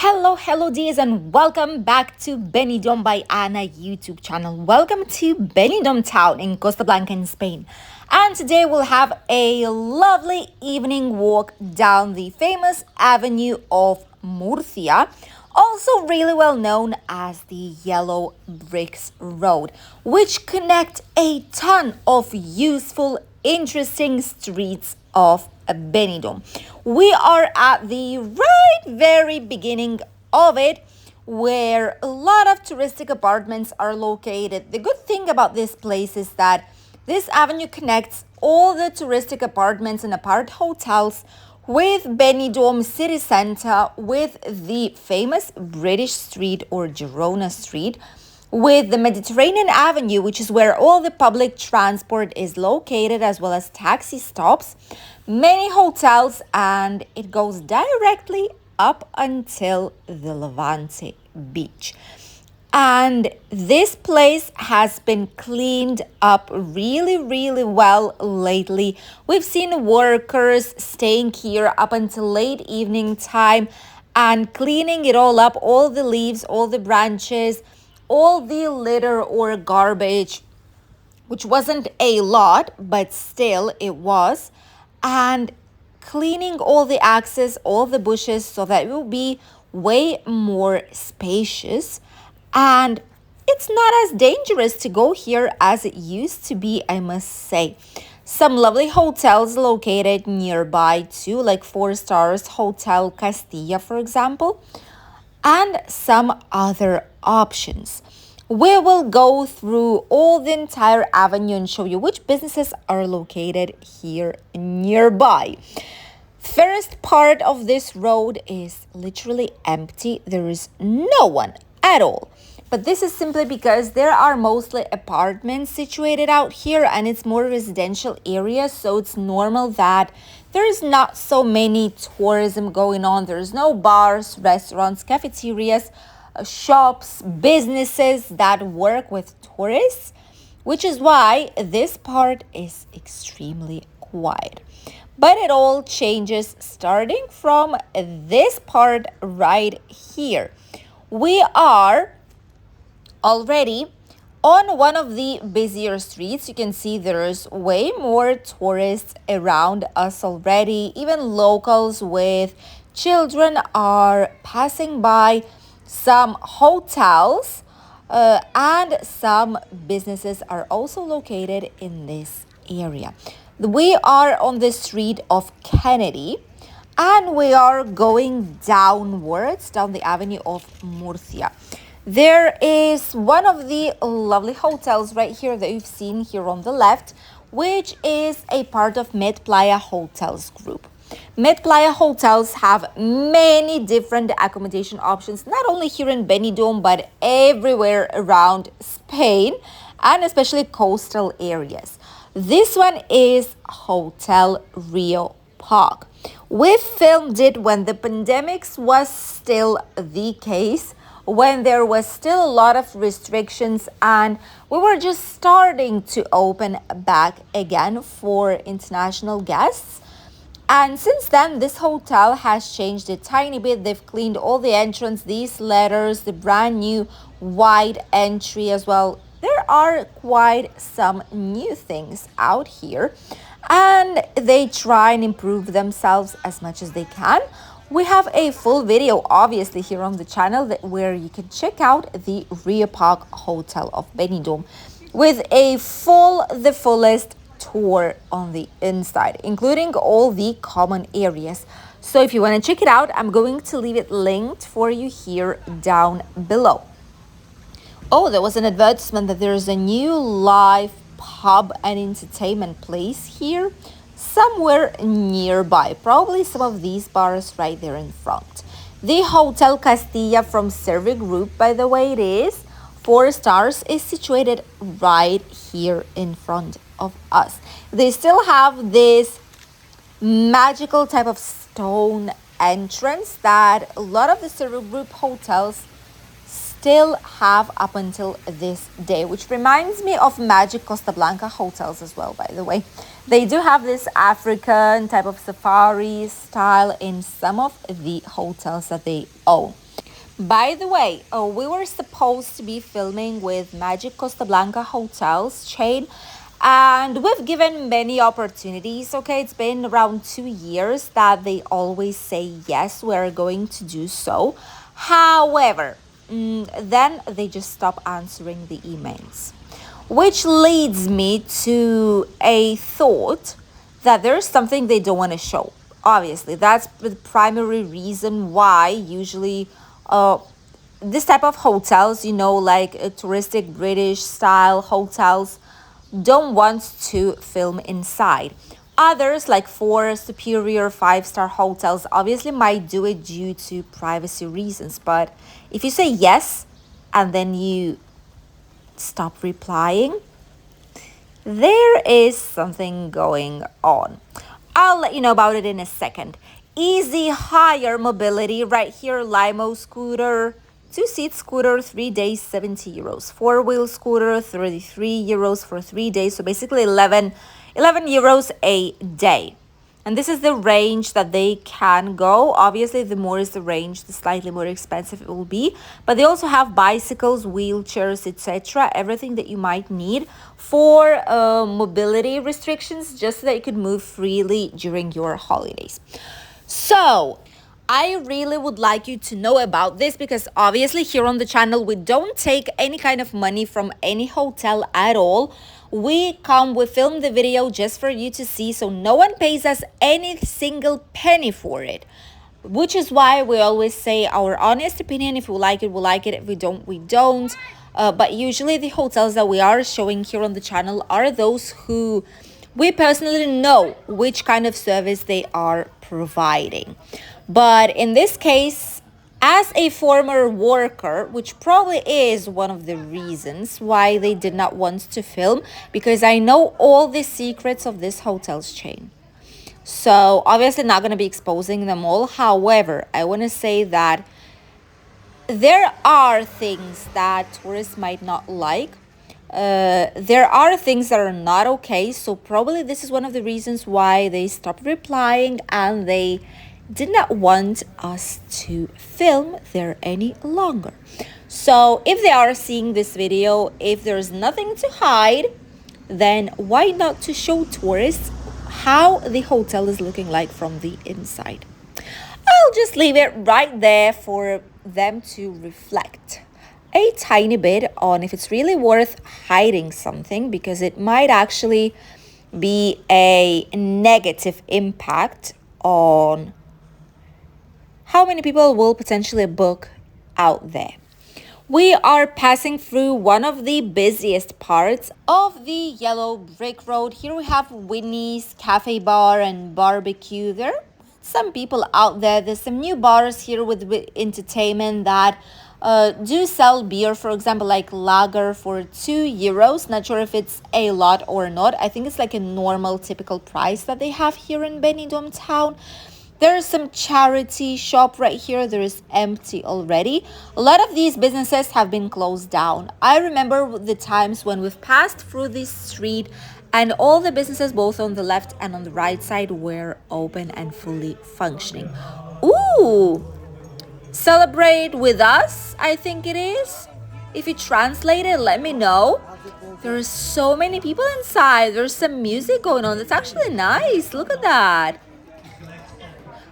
Hello dears, and welcome back to Benidorm by Anna YouTube channel. Welcome to Benidorm town in Costa Blanca in Spain. And today we'll have a lovely evening walk down the famous Avenue of Murcia, also really well known as the Yellow Bricks Road, which connect a ton of useful, interesting streets of Benidorm. We are at the very beginning of it, where a lot of touristic apartments are located. The good thing about this place is that this avenue connects all the touristic apartments and apart hotels with Benidorm city center, with the famous British Street or Girona Street, with the Mediterranean Avenue, which is where all the public transport is located, as well as taxi stops, many hotels, and it goes directly up until the Levante beach. And this place has been cleaned up really well lately. We've seen workers staying here up until late evening time and cleaning it all up, all the leaves, all the branches, all the litter or garbage, which wasn't a lot, but still it was, and cleaning all the axes, all the bushes, so that it will be way more spacious. And it's not as dangerous to go here as it used to be, I must say. Some lovely hotels located nearby too, like 4 stars Hotel Castilla, for example, and some other options. We will go through all the entire avenue and show you which businesses are located here nearby. First part of this road is literally empty. There is no one at all. But this is simply because there are mostly apartments situated out here, and it's more residential areas, so it's normal that there is not so many tourism going on. There's no bars, restaurants, cafeterias, shops, businesses that work with tourists, which is why this part is extremely quiet. But it all changes starting from this part right here. We are already on one of the busier streets. You can see there's way more tourists around us already. Even locals with children are passing by. Some hotels and some businesses are also located in this area. We are on the street of Kennedy, and we are going downwards down the Avenue of Murcia. There is one of the lovely hotels right here that you've seen here on the left, which is a part of Med Playa Hotels group. Med Playa Hotels have many different accommodation options, not only here in Benidorm, but everywhere around Spain, and especially coastal areas. This one is Hotel Rio Park. We filmed it when the pandemic was still the case, when there was still a lot of restrictions, and we were just starting to open back again for international guests. And since then, this hotel has changed a tiny bit. They've cleaned all the entrance, these letters, the brand new wide entry as well. There are quite some new things out here, and they try and improve themselves as much as they can. We have a full video, obviously, here on the channel where you can check out the Rio Park Hotel of Benidorm with the fullest tour on the inside, including all the common areas. So if you want to check it out, I'm going to leave it linked for you here down below. Oh, there was an advertisement that there's a new live pub and entertainment place here somewhere nearby. Probably some of these bars right there in front. The Hotel Castilla from Servi Group, by the way, it is 4 stars, is situated right here in front of us. They still have this magical type of stone entrance that a lot of the Servi Group hotels still have up until this day, which reminds me of Magic Costa Blanca hotels as well, by the way. They do have this African type of safari style in some of the hotels that they own. By the way, we were supposed to be filming with Magic Costa Blanca Hotels chain, and we've given many opportunities. Okay, it's been around 2 years that they always say yes, we're going to do so. However, then they just stop answering the emails, which leads me to a thought that there's something they don't want to show. Obviously, that's the primary reason why usually uh, this type of hotels, like touristic British style hotels, don't want to film inside. Others, like four superior five-star hotels, obviously might do it due to privacy reasons. But if you say yes and then you stop replying, there is something going on. I'll let you know about it in a second. Easy hire mobility right here. Limo scooter, two-seat scooter, 3 days, 70 euros. Four-wheel scooter, 33 euros for 3 days. So basically 11 euros a day. And this is the range that they can go. Obviously, the more is the range, the slightly more expensive it will be. But they also have bicycles, wheelchairs, etc. Everything that you might need for mobility restrictions, just so that you could move freely during your holidays. So, I really would like you to know about this, because obviously here on the channel we don't take any kind of money from any hotel at all. We film the video just for you to see, so no one pays us any single penny for it. Which is why we always say our honest opinion. If we like it, we like it. If we don't, we don't. But usually the hotels that we are showing here on the channel are those who we personally know which kind of service they are providing. But in this case, as a former worker, which probably is one of the reasons why they did not want to film, because I know all the secrets of this hotel's chain. So obviously not going to be exposing them all. However, I want to say that there are things that tourists might not like. There are things that are not okay. So probably this is one of the reasons why they stopped replying and they did not want us to film there any longer. So if they are seeing this video, if there's nothing to hide, then why not to show tourists how the hotel is looking like from the inside? I'll just leave it right there for them to reflect a tiny bit on if it's really worth hiding something, because it might actually be a negative impact on how many people will potentially book out there. We are passing through one of the busiest parts of the yellow brick road. Here we have Winnie's Cafe Bar and Barbecue. There are some people out there. There's some new bars here with entertainment that do sell beer, for example, like lager for 2 euros. Not sure if it's a lot or not. I think it's like a normal, typical price that they have here in Benidorm town. There's some charity shop right here. There is empty already. A lot of these businesses have been closed down. I remember the times when we've passed through this street and all the businesses, both on the left and on the right side, were open and fully functioning. Ooh, celebrate with us, I think it is. If you translate it, let me know. There are so many people inside. There's some music going on. That's actually nice. Look at that.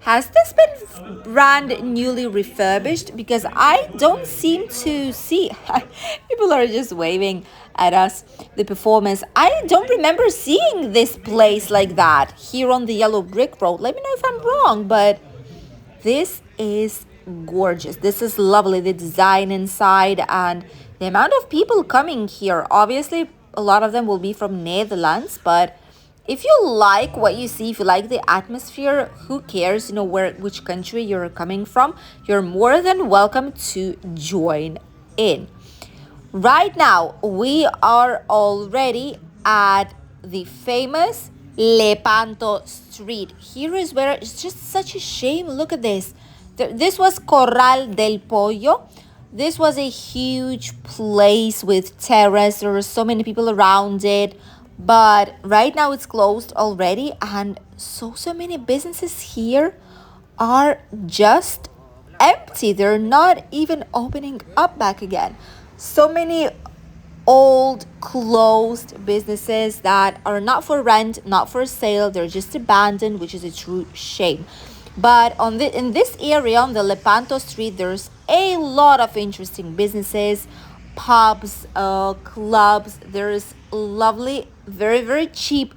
Has this been brand newly refurbished? Because I don't seem to see. People are just waving at us, the performers. I don't remember seeing this place like that here on the yellow brick road. Let me know if I'm wrong, but this is gorgeous. This is lovely. The design inside and the amount of people coming here. Obviously, a lot of them will be from Netherlands, but if you like what you see, if you like the atmosphere, who cares, which country you're coming from, you're more than welcome to join in. Right now, we are already at the famous Lepanto Street. Here is where it's just such a shame. Look at this. This was Corral del Pollo. This was a huge place with terrace. There were so many people around it. But right now it's closed already, and so many businesses here are just empty. They're not even opening up back again. So many old closed businesses that are not for rent, not for sale, they're just abandoned, which is a true shame. But in this area on the Lepanto Street, there's a lot of interesting businesses, pubs, clubs. There's lovely, very cheap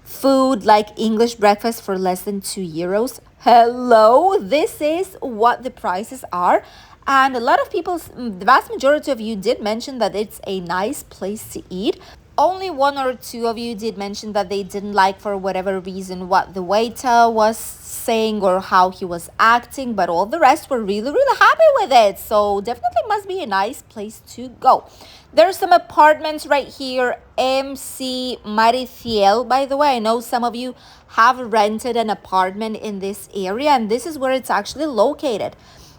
food like English breakfast for less than 2 euros. Hello, this is what the prices are. And a lot of people, the vast majority of you did mention that it's a nice place to eat. Only one or two of you did mention that they didn't like, for whatever reason, what the waiter was saying or how he was acting, but all the rest were really happy with it. So definitely must be a nice place to go. There's some apartments right here, MC Mariciel. By the way, I know some of you have rented an apartment in this area, and this is where it's actually located,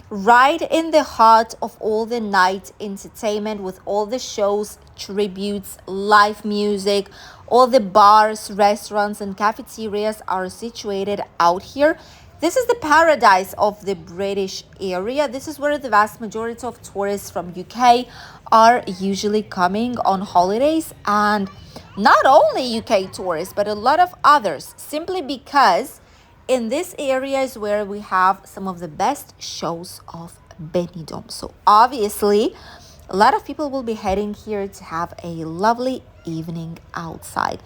right in the heart of all the night entertainment, with all the shows, tributes, live music. All the bars, restaurants, and cafeterias are situated out here. This is the paradise of the British area. This is where the vast majority of tourists from UK are usually coming on holidays, and not only UK tourists, but a lot of others, simply because in this area is where we have some of the best shows of Benidorm. So obviously, a lot of people will be heading here to have a lovely evening outside.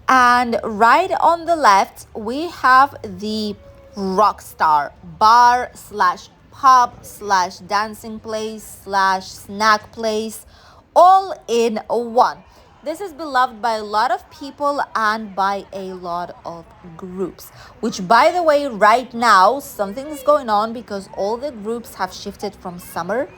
And right on the left, we have the Rockstar bar slash pub slash dancing place slash snack place, all in one. This is beloved by a lot of people and by a lot of groups, which, by the way, right now something is going on because all the groups have shifted from summer,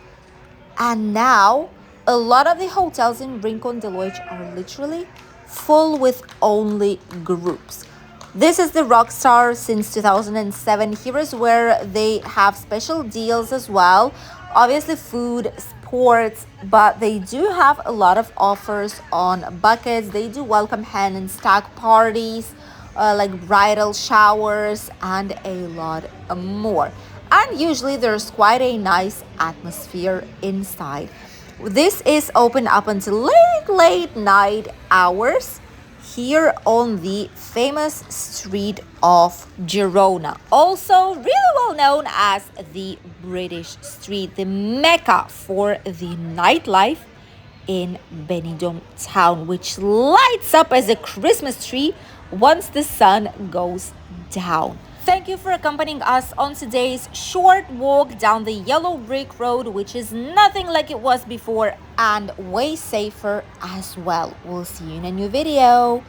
and now a lot of the hotels in Rincon de Loix are literally full with only groups. This is the Rockstar since 2007. Here is where they have special deals as well. Obviously food, sports, but they do have a lot of offers on buckets. They do welcome hen and stag parties, like bridal showers, and a lot more. And usually there's quite a nice atmosphere inside. This is open up until late night hours here on the famous street of Girona, also really well known as the British Street, the mecca for the nightlife in Benidorm town, which lights up as a Christmas tree once the sun goes down. Thank you for accompanying us on today's short walk down the yellow brick road, which is nothing like it was before and way safer as well. We'll see you in a new video.